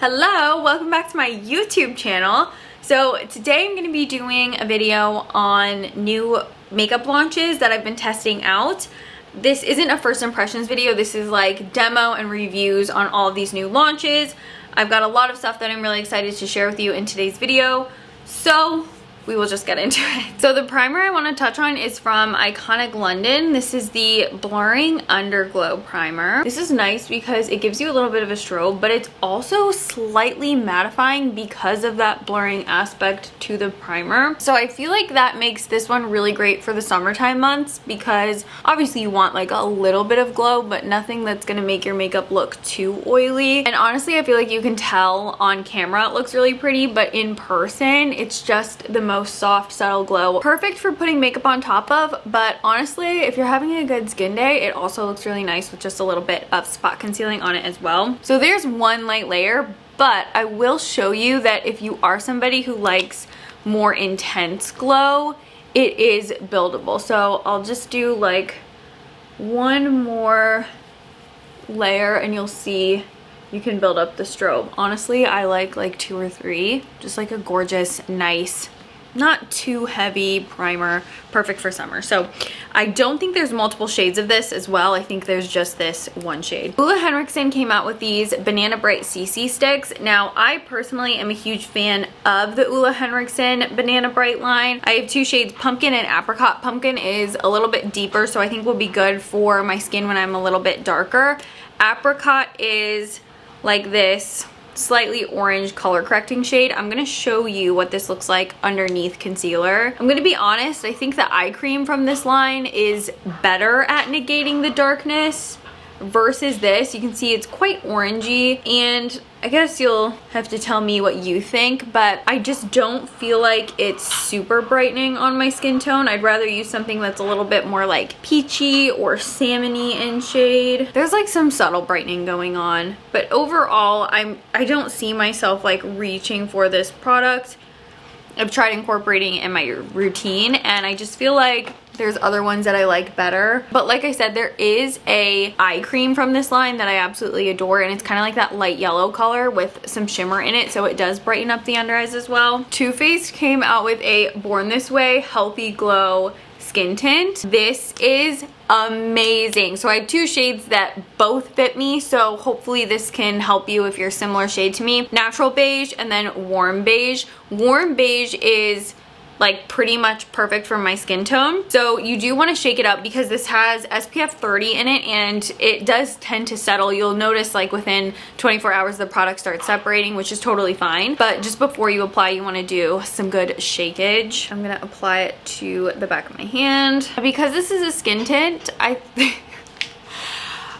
Hello, welcome back to my YouTube channel. So today I'm going to be doing a video on new makeup launches that I've been testing out. This isn't a first impressions video, this is like demo and reviews on all of these new launches. I've got a lot of stuff that I'm really excited to share with you in today's video, so we will just get into it. So the primer I want to touch on is from Iconic London. This is the Blurring Underglow Primer. This is nice because it gives you a little bit of a strobe, but it's also slightly mattifying because of that blurring aspect to the primer. So I feel like that makes this one really great for the summertime months because obviously you want like a little bit of glow, but nothing that's gonna make your makeup look too oily. And honestly, I feel like you can tell on camera it looks really pretty, but in person, it's just the most soft, subtle glow. Perfect for putting makeup on top of, but honestly, if you're having a good skin day, it also looks really nice with just a little bit of spot concealing on it as well. So there's one light layer, but I will show you that if you are somebody who likes more intense glow, it is buildable. So I'll just do like one more layer and you'll see you can build up the strobe. Honestly, I like 2 or 3, just like a gorgeous, nice, not too heavy primer, perfect for summer. So I don't think there's multiple shades of this as well. I think there's just this one shade. Ole Henriksen came out with these Banana Bright CC sticks. Now I personally am a huge fan of the Ole Henriksen Banana Bright line. I have 2 shades, Pumpkin and Apricot. Pumpkin is a little bit deeper, so I think will be good for my skin when I'm a little bit darker. Apricot is like this slightly orange color correcting shade. I'm gonna show you what this looks like underneath concealer. I'm gonna be honest, I think the eye cream from this line is better at negating the darkness versus this. You can see it's quite orangey, and I guess you'll have to tell me what you think, but I just don't feel like it's super brightening on my skin tone. I'd rather use something that's a little bit more like peachy or salmony in shade. There's like some subtle brightening going on, but overall I don't see myself like reaching for this product. I've tried incorporating it in my routine and I just feel like there's other ones that I like better. But like I said, there is a eye cream from this line that I absolutely adore, and it's kind of like that light yellow color with some shimmer in it, so it does brighten up the under eyes as well. Too Faced came out with a Born This Way Healthy Glow skin tint. This is amazing. So I have 2 shades that both fit me, so hopefully this can help you if you're a similar shade to me. Natural Beige and then Warm Beige. Warm Beige is like pretty much perfect for my skin tone. So you do want to shake it up because this has SPF 30 in it and it does tend to settle. You'll notice like within 24 hours the product starts separating, which is totally fine. But just before you apply, you want to do some good shakeage. I'm gonna apply it to the back of my hand. Because this is a skin tint,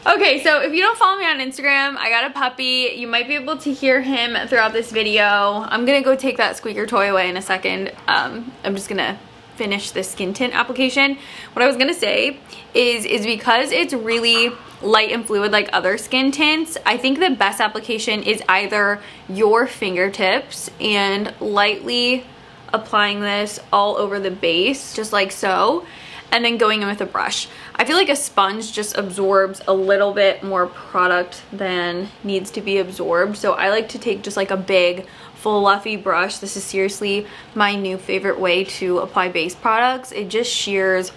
Okay, so if you don't follow me on Instagram, I got a puppy. You might be able to hear him throughout this video. I'm gonna go take that squeaker toy away in a second. I'm just gonna finish this skin tint application. What I was gonna say is because it's really light and fluid like other skin tints, I think the best application is either your fingertips and lightly applying this all over the base, just like so, and then going in with a brush. I feel like a sponge just absorbs a little bit more product than needs to be absorbed. So I like to take just like a big fluffy brush. This is seriously my new favorite way to apply base products. It just shears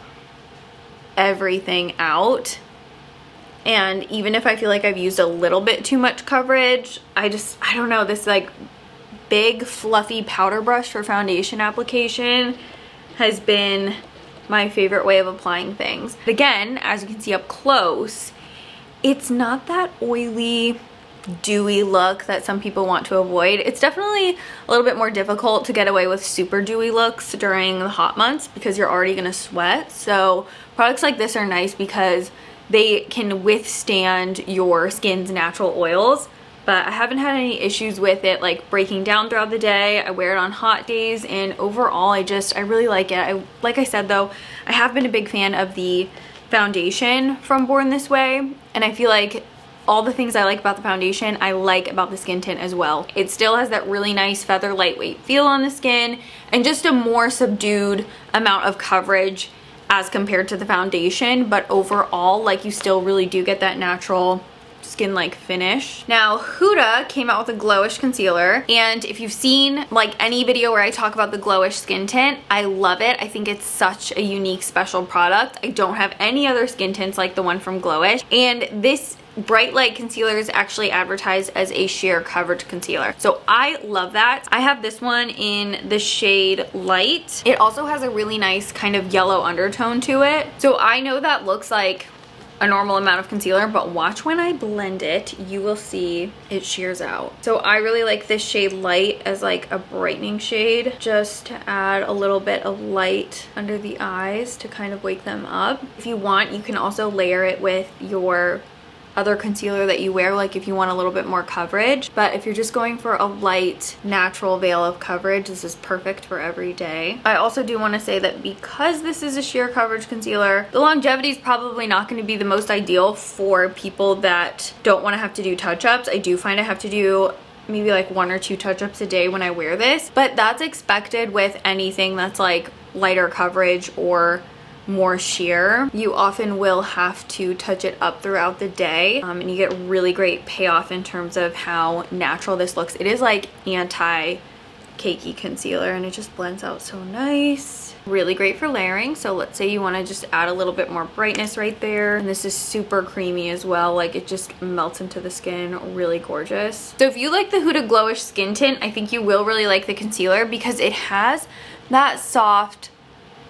everything out. And even if I feel like I've used a little bit too much coverage, I don't know, this like big fluffy powder brush for foundation application has been my favorite way of applying things. But again, as you can see up close, it's not that oily, dewy look that some people want to avoid. It's definitely a little bit more difficult to get away with super dewy looks during the hot months because you're already gonna sweat. So products like this are nice because they can withstand your skin's natural oils. But I haven't had any issues with it like breaking down throughout the day. I wear it on hot days, and overall I really like it. Like I said though, I have been a big fan of the foundation from Born This Way, and I feel like all the things I like about the foundation, I like about the skin tint as well. It still has that really nice feather lightweight feel on the skin and just a more subdued amount of coverage as compared to the foundation, but overall like you still really do get that natural skin-like finish. Now, Huda came out with a glowish concealer, and if you've seen like any video where I talk about the glowish skin tint, I love it. I think it's such a unique, special product. I don't have any other skin tints like the one from Glowish, and this Bright Light concealer is actually advertised as a sheer coverage concealer, so I love that. I have this one in the shade Light. It also has a really nice kind of yellow undertone to it, so I know that looks like a normal amount of concealer, but watch when I blend it, you will see it sheers out. So I really like this shade Light as like a brightening shade, just to add a little bit of light under the eyes to kind of wake them up. If you want, you can also layer it with your other concealer that you wear, like if you want a little bit more coverage. But if you're just going for a light, natural veil of coverage, this is perfect for every day. I also do want to say that because this is a sheer coverage concealer, the longevity is probably not going to be the most ideal for people that don't want to have to do touch-ups. I do find I have to do maybe like 1 or 2 touch-ups a day when I wear this, but that's expected with anything that's like lighter coverage or more sheer. You often will have to touch it up throughout the day, and you get really great payoff in terms of how natural this looks. It is like anti-cakey concealer, and it just blends out so nice. Really great for layering. So let's say you want to just add a little bit more brightness right there, and this is super creamy as well, like it just melts into the skin. Really gorgeous. So if you like the Huda Glowish skin tint, I think you will really like the concealer because it has that soft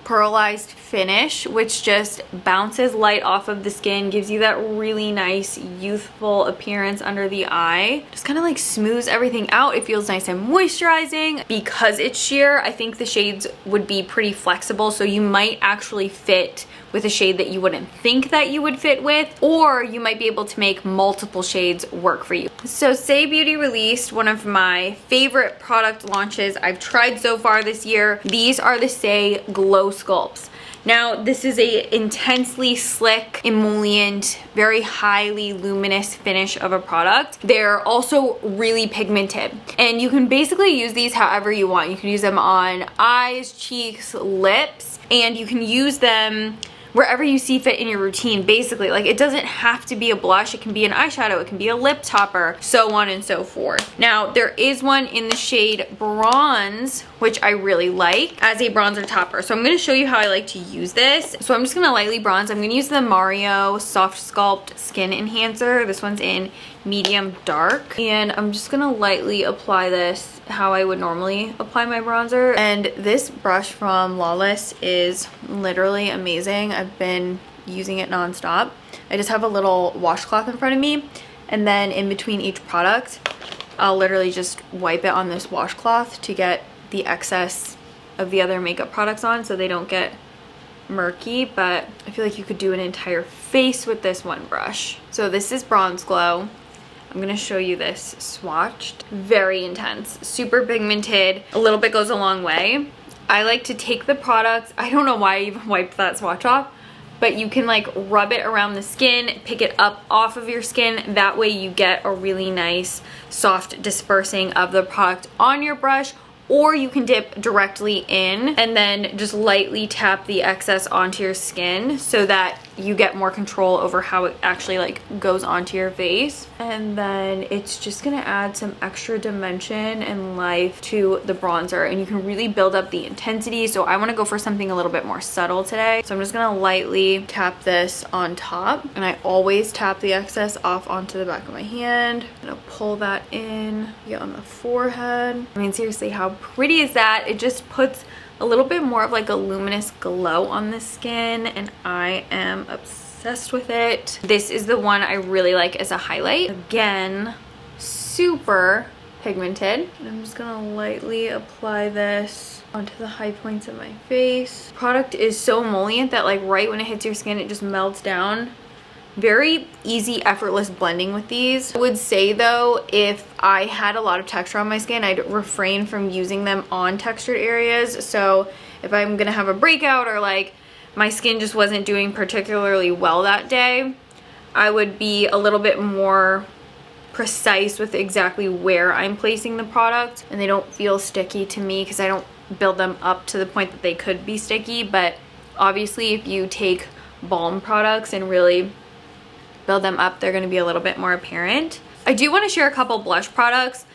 pearlized finish, which just bounces light off of the skin, gives you that really nice youthful appearance under the eye, just kind of like smooths everything out. It feels nice and moisturizing. Because it's sheer, I think the shades would be pretty flexible, so you might actually fit with a shade that you wouldn't think that you would fit with, or you might be able to make multiple shades work for you. So Saie Beauty released one of my favorite product launches I've tried so far this year. These are the Saie Glow Sculpts. Now, this is a intensely slick, emollient, very highly luminous finish of a product. They're also really pigmented, and you can basically use these however you want. You can use them on eyes, cheeks, lips, and you can use them wherever you see fit in your routine, basically. Like, it doesn't have to be a blush, it can be an eyeshadow, it can be a lip topper, so on and so forth. Now, there is one in the shade Bronze, which I really like, as a bronzer topper. So I'm gonna show you how I like to use this. So I'm just gonna lightly bronze. I'm gonna use the Mario Soft Sculpt Skin Enhancer. This one's in medium dark, and I'm just gonna lightly apply this how I would normally apply my bronzer. And this brush from Lawless is literally amazing. I've been using it non-stop. I just have a little washcloth in front of me, and then in between each product I'll literally just wipe it on this washcloth to get the excess of the other makeup products on so they don't get murky. But I feel like you could do an entire face with this one brush. So this is Bronze Glow. I'm gonna show you this swatched. Very intense, super pigmented. A little bit goes a long way. I like to take the products, I don't know why I even wiped that swatch off, but you can like rub it around the skin, pick it up off of your skin. That way you get a really nice soft dispersing of the product on your brush, or you can dip directly in and then just lightly tap the excess onto your skin so that you get more control over how it actually like goes onto your face. And then it's just gonna add some extra dimension and life to the bronzer, and you can really build up the intensity. So I want to go for something a little bit more subtle today, so I'm just gonna lightly tap this on top, and I always tap the excess off onto the back of my hand. I'm gonna pull that in, get on the forehead. I mean, seriously, how pretty is that? It just puts a little bit more of like a luminous glow on the skin, and I am obsessed with it. This is the one I really like as a highlight. Again, super pigmented. And I'm just gonna lightly apply this onto the high points of my face. The product is so emollient that like right when it hits your skin, it just melts down. Very easy, effortless blending with these. I would say though, if I had a lot of texture on my skin, I'd refrain from using them on textured areas. So if I'm gonna have a breakout, or like my skin just wasn't doing particularly well that day, I would be a little bit more precise with exactly where I'm placing the product, and they don't feel sticky to me because I don't build them up to the point that they could be sticky. But obviously if you take balm products and really build them up, they're going to be a little bit more apparent. I do want to share a couple blush products.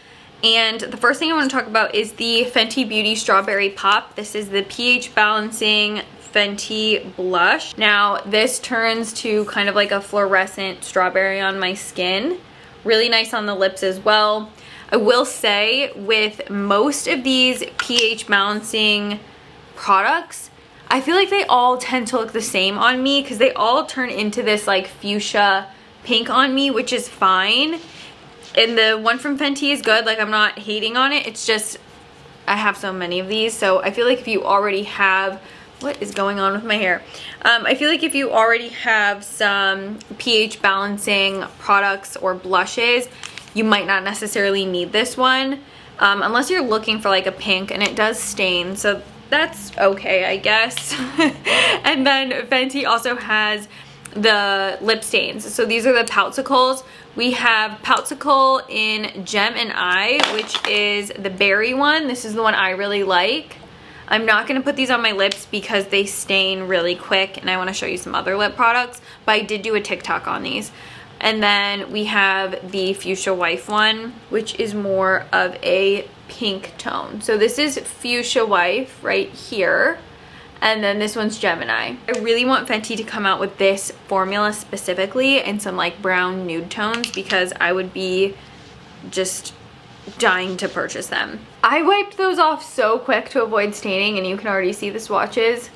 And the first thing I want to talk about is the Fenty Beauty Strawberry Pop. This is the pH balancing Fenty blush. Now this turns to kind of like a fluorescent strawberry on my skin. Really nice on the lips as well. I will say with most of these pH balancing products, I feel like they all tend to look the same on me because they all turn into this like fuchsia pink on me, which is fine. And the one from Fenty is good, like I'm not hating on it, it's just I have so many of these, so I feel like if you already have, what is going on with my hair? I feel like if you already have some pH balancing products or blushes, you might not necessarily need this one, unless you're looking for like a pink, and it does stain, so that's okay, I guess. And then Fenty also has the lip stains. So these are the Poutsicles. We have Poutsicle in Gem and Eye, which is the berry one. This is the one I really like. I'm not going to put these on my lips because they stain really quick, and I want to show you some other lip products, but I did do a TikTok on these. And then we have the Fuchsia Wife one, which is more of a pink tone. So this is Fuchsia Wife right here. And then this one's Gemini. I really want Fenty to come out with this formula specifically in some like brown nude tones because I would be just dying to purchase them. I wiped those off so quick to avoid staining, and you can already see the swatches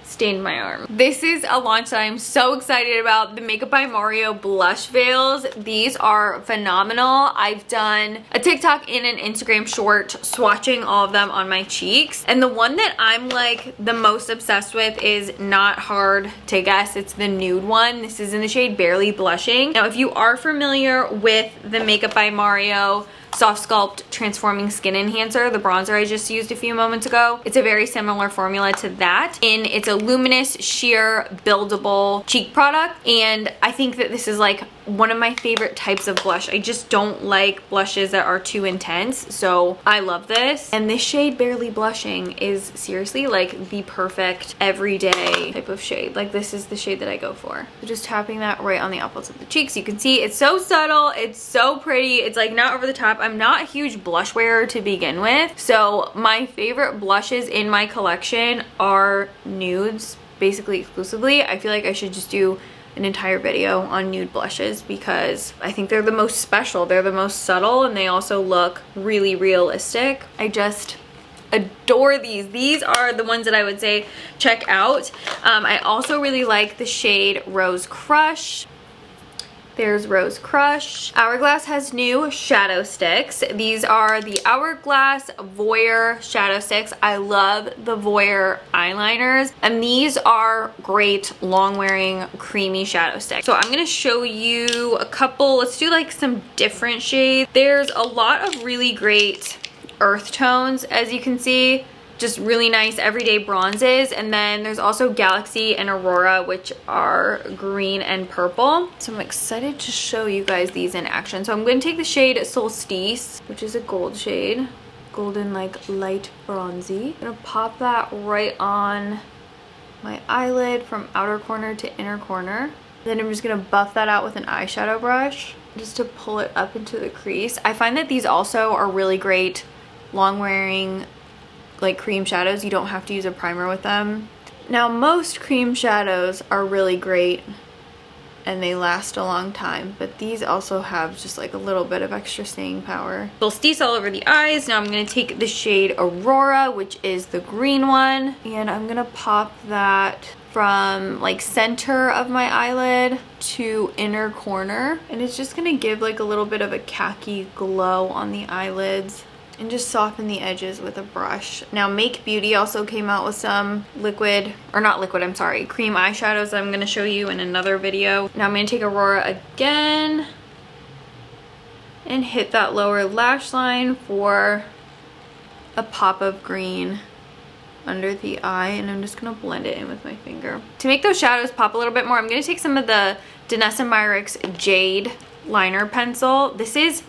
stained my arm. This is a launch that I'm so excited about, the Makeup by Mario blush veils. These are phenomenal. I've done a TikTok and an Instagram short swatching all of them on my cheeks, and the one that I'm like the most obsessed with is not hard to guess. It's the nude one. This is in the shade Barely Blushing. Now if you are familiar with the Makeup by Mario Soft Sculpt Transforming Skin Enhancer, the bronzer I just used a few moments ago, it's a very similar formula to that, and it's a luminous, sheer, buildable cheek product, and I think that this is like one of my favorite types of blush. I just don't like blushes that are too intense, so I love this. And this shade Barely Blushing is seriously like the perfect everyday type of shade. Like this is the shade that I go for. So just tapping that right on the apples of the cheeks. You can see it's so subtle, it's so pretty, it's like not over the top. I'm not a huge blush wearer to begin with, so my favorite blushes in my collection are nudes, basically exclusively. I feel like I should just do an entire video on nude blushes because I think they're the most special, they're the most subtle, and they also look really realistic. I just adore these. These are the ones that I would say check out. I also really like the shade Rose Crush. There's Rose Crush. Hourglass has new shadow sticks. These are the Hourglass Voyeur shadow sticks. I love the Voyeur eyeliners, and these are great long wearing creamy shadow sticks. So I'm gonna show you a couple. Let's do like some different shades. There's a lot of really great earth tones, as you can see. Just really nice everyday bronzes, and then there's also Galaxy and Aurora, which are green and purple. So I'm excited to show you guys these in action. So I'm going to take the shade Solstice, which is a gold shade, golden like light bronzy. I'm gonna pop that right on my eyelid from outer corner to inner corner. Then I'm just gonna buff that out with an eyeshadow brush just to pull it up into the crease. I find that these also are really great long wearing like cream shadows. You don't have to use a primer with them. Now most cream shadows are really great and they last a long time, but these also have just like a little bit of extra staying power. Solstice all over the eyes. Now I'm gonna take the shade Aurora, which is the green one, and I'm gonna pop that from like center of my eyelid to inner corner, and it's just gonna give like a little bit of a khaki glow on the eyelids and just soften the edges with a brush. Now Make Beauty also came out with some liquid, or not liquid, I'm sorry, cream eyeshadows that I'm going to show you in another video. Now I'm going to take Aurora again and hit that lower lash line for a pop of green under the eye, and I'm just going to blend it in with my finger. To make those shadows pop a little bit more, I'm going to take some of the Danessa Myricks Jade liner pencil. This is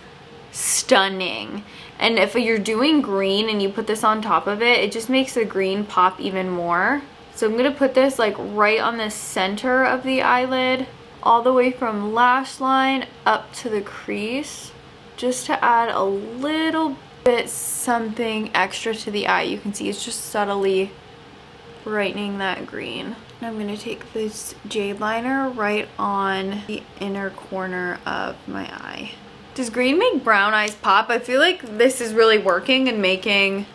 stunning. And if you're doing green and you put this on top of it, it just makes the green pop even more. So I'm gonna put this like right on the center of the eyelid all the way from lash line up to the crease, just to add a little bit something extra to the eye. You can see it's just subtly brightening that green. And I'm gonna take this jade liner right on the inner corner of my eye. Does green make brown eyes pop? I feel like this is really working and making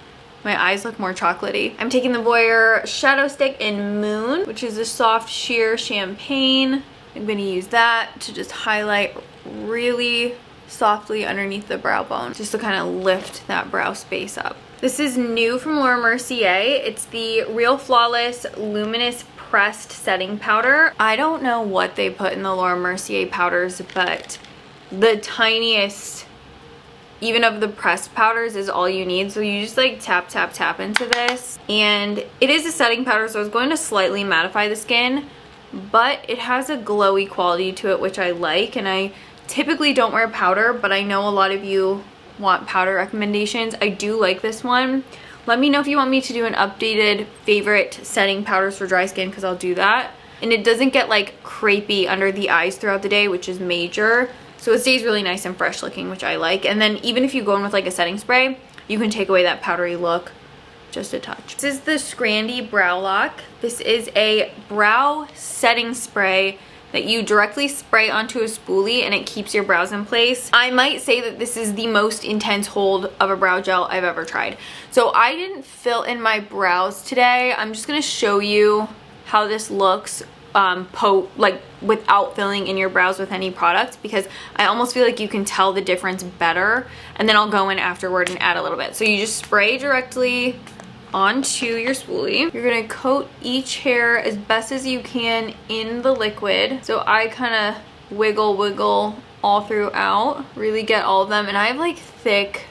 my eyes look more chocolatey. I'm taking the Voyeur Shadow Stick in Moon, which is a soft sheer champagne. I'm gonna use that to just highlight really softly underneath the brow bone, just to kind of lift that brow space up. This is new from Laura Mercier. It's the Real Flawless Luminous Pressed Setting Powder. I don't know what they put in the Laura Mercier powders, but the tiniest, even of the pressed powders, is all you need. So you just like tap, tap, tap into this. And it is a setting powder, so it's going to slightly mattify the skin, but it has a glowy quality to it, which I like. And I typically don't wear powder, but I know a lot of you want powder recommendations. I do like this one. Let me know if you want me to do an updated favorite setting powders for dry skin, because I'll do that. And it doesn't get like crepey under the eyes throughout the day, which is major. So it stays really nice and fresh looking, which I like. And then even if you go in with like a setting spray, you can take away that powdery look just a touch. This is the Scrandy Brow Lock. This is a brow setting spray that you directly spray onto a spoolie and it keeps your brows in place. I might say that this is the most intense hold of a brow gel I've ever tried. So I didn't fill in my today. I'm just gonna show you how this looks like without filling in your brows with any product, because I almost feel like you can tell the difference better. And then I'll go in afterward and add a little bit. So you just spray directly onto your spoolie. You're gonna coat each hair as best as you can in the liquid. So I kind of wiggle all throughout, really get all of them. And I have like thick,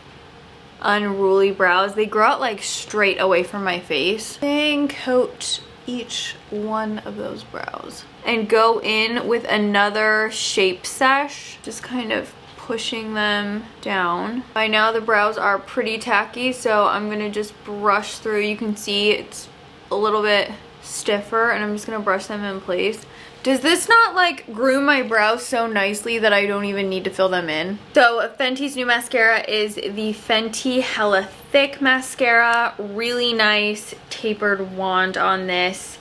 unruly brows. They grow out like straight away from my face. And coat each one of those brows and go in with another shape sesh, just kind of pushing them down. By now the brows are pretty tacky, so I'm gonna just brush through. You can see it's a little bit stiffer, and I'm just gonna brush them in place. Does this not like groom my brows so nicely that I don't even need to fill them in? So Fenty's new mascara is the Fenty Hella Thick Mascara. Really nice tapered wand on this.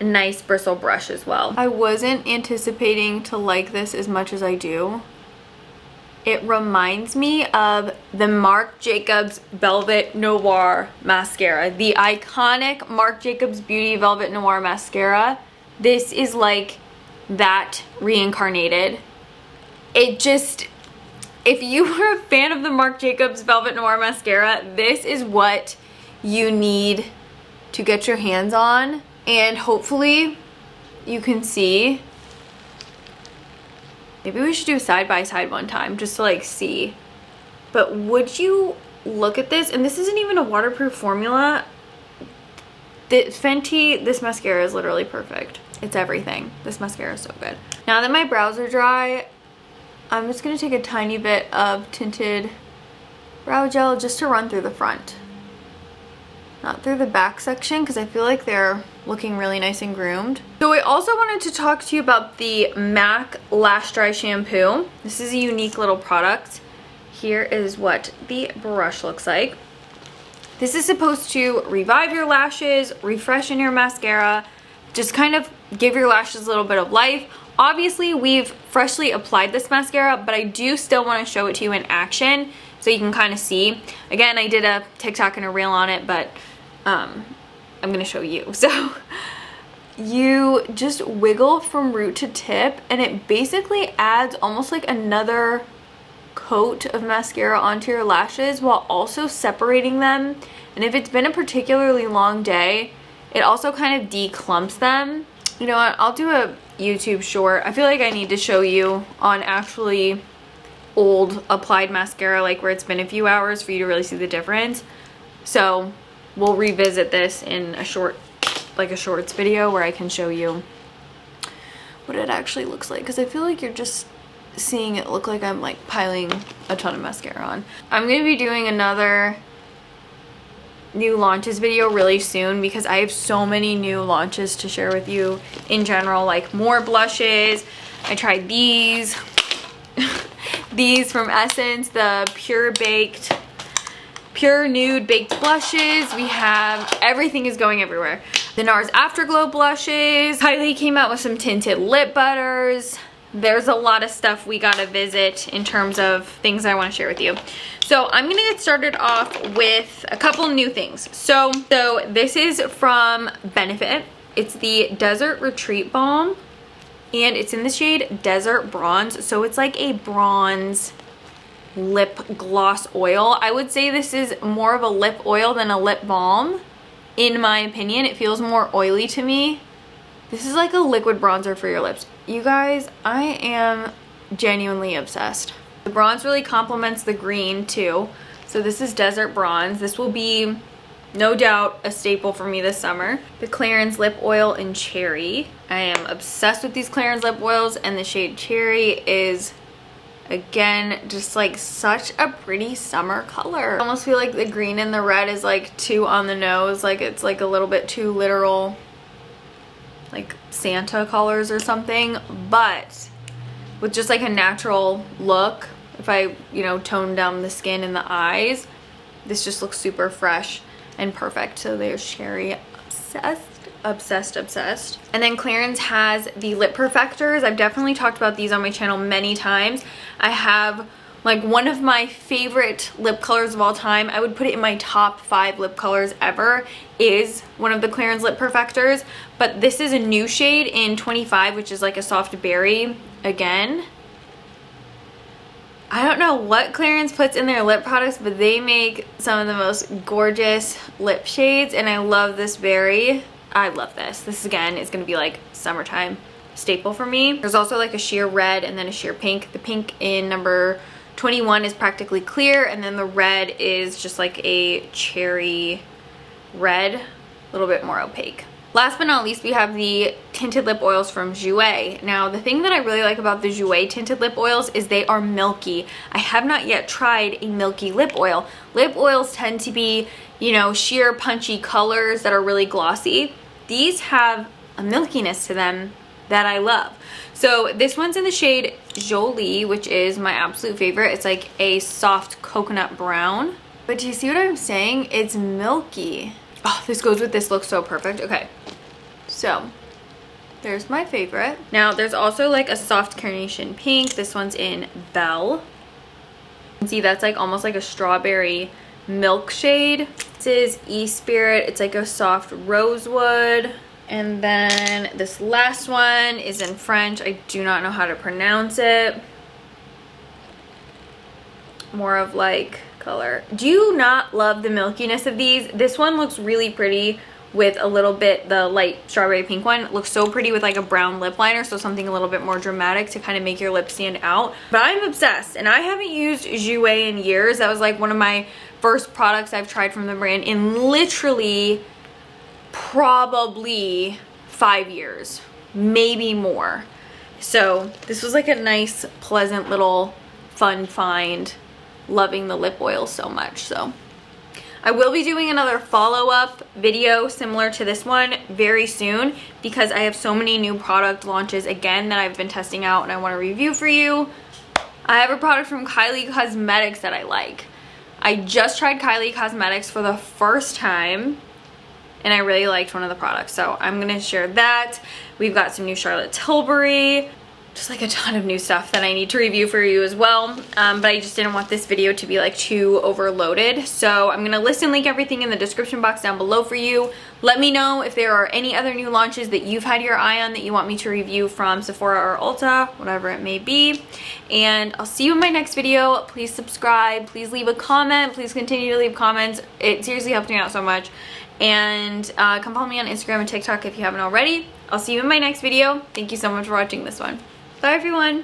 Nice bristle brush as well. I wasn't anticipating to like this as much as I do. It reminds me of the Marc Jacobs Velvet Noir Mascara. The iconic Marc Jacobs Beauty Velvet Noir Mascara. This is like that reincarnated. It just, if you were a fan of the Marc Jacobs Velvet Noir Mascara, this is what you need to get your hands on. And hopefully you can see. Maybe we should do a side-by-side one time just to like see. But would you look at this? And this isn't even a waterproof formula. The Fenty, this mascara is literally perfect. It's everything. This mascara is so good. Now that my brows are dry, I'm just gonna take a tiny bit of tinted brow gel just to run through the front. Not through the back section, because I feel like they're looking really nice and groomed. So I also wanted to talk to you about the MAC Lash Dry Shampoo. This is a unique little product. Here is what the brush looks like. This is supposed to revive your lashes, refreshen your mascara, just kind of give your lashes a little bit of life. Obviously, we've freshly applied this mascara, but I do still want to show it to you in action so you can kind of see. Again, I did a TikTok and a reel on it, but I'm gonna show you. So you just wiggle from root to tip, and it basically adds almost like another coat of mascara onto your lashes while also separating them. And if it's been a particularly long day, it also kind of declumps them. You know what, I'll do a YouTube short. I feel like I need to show you on actually old applied mascara, like where it's been a few hours, for you to really see the difference. So we'll revisit this in a short, like a shorts video, where I can show you what it actually looks like, because I feel like you're just seeing it look like I'm like piling a ton of mascara on. I'm gonna be doing another new launches video really soon because I have so many new launches to share with you in general, like more blushes. I tried these. These from Essence, the Pure Nude Baked Blushes. We have, everything is going everywhere. The NARS Afterglow blushes. Kylie came out with some tinted lip butters. There's a lot of stuff we gotta visit in terms of things I wanna share with you. So I'm gonna get started off with a couple new things. So this is from Benefit. It's the Desert Retreat Balm, and it's in the shade Desert Bronze. So it's like a bronze lip gloss oil. I would say this is more of a lip oil than a lip balm, in my opinion. It feels more oily to me. This is like a liquid bronzer for your lips. You guys, I am genuinely obsessed. The bronze really complements the green too. So this is Desert Bronze. This will be no doubt a staple for me this summer. The Clarins Lip Oil in Cherry. I am obsessed with these Clarins lip oils, and the shade Cherry is, again, just like such a pretty summer color. I almost feel like the green and the red is like too on the nose, like it's like a little bit too literal, like Santa colors or something. But with just like a natural look, if I, you know, tone down the skin and the eyes, this just looks super fresh and perfect. So there's Cherry. Obsessed. And then Clarins has the lip perfectors. I've definitely talked about these on my channel many times. I have like one of my favorite lip colors of all time. I would put it in my top 5 lip colors ever, is one of the Clarins lip perfectors. But this is a new shade in 25, which is like a soft berry again. I don't know what Clarins puts in their lip products, but they make some of the most gorgeous lip shades, and I love this berry. I love this. This again is gonna be like summertime staple for me. There's also like a sheer red and then a sheer pink. The pink in number 21 is practically clear, and then the red is just like a cherry red, a little bit more opaque. Last but not least, we have the tinted lip oils from Jouer. Now, the thing that I really like about the Jouer tinted lip oils is they are milky. I have not yet tried a milky lip oil. Lip oils tend to be, you know, sheer punchy colors that are really glossy. These have a milkiness to them that I love. So this one's in the shade Jolie, which is my absolute favorite. It's like a soft coconut brown. But do you see what I'm saying? It's milky. Oh, this goes with this look so perfect. Okay, so there's my favorite. Now there's also like a soft carnation pink. This one's in Belle. You can see that's like almost like a strawberry milk shade. This is E-Spirit. It's like a soft rosewood. And then this last one is in French. I do not know how to pronounce it. More of like color. Do you not love the milkiness of these? This one looks really pretty with a little bit, the light strawberry pink one looks so pretty with like a brown lip liner, so something a little bit more dramatic to kind of make your lips stand out. But I'm obsessed, and I haven't used Jouer in years. That was like one of my first products I've tried from the brand in literally probably 5 years, maybe more. So this was like a nice, pleasant little fun find. Loving the lip oil so much. So I will be doing another follow-up video similar to this one very soon because I have so many new product launches again that I've been testing out and I want to review for you. I have a product from Kylie Cosmetics that I like. I just tried Kylie Cosmetics for the first time and I really liked one of the products, so I'm gonna share that. We've got some new Charlotte Tilbury, just like a ton of new stuff that I need to review for you as well, but I just didn't want this video to be like too overloaded. So I'm gonna list and link everything in the description box down below for you. Let me know if there are any other new launches that you've had your eye on that you want me to review from Sephora or Ulta, whatever it may be. And I'll see you in my next video. Please subscribe, please leave a comment, please continue to leave comments. It seriously helps me out so much. And come follow me on Instagram and TikTok if you haven't already. I'll see you in my next video. Thank you so much for watching this one. Bye everyone.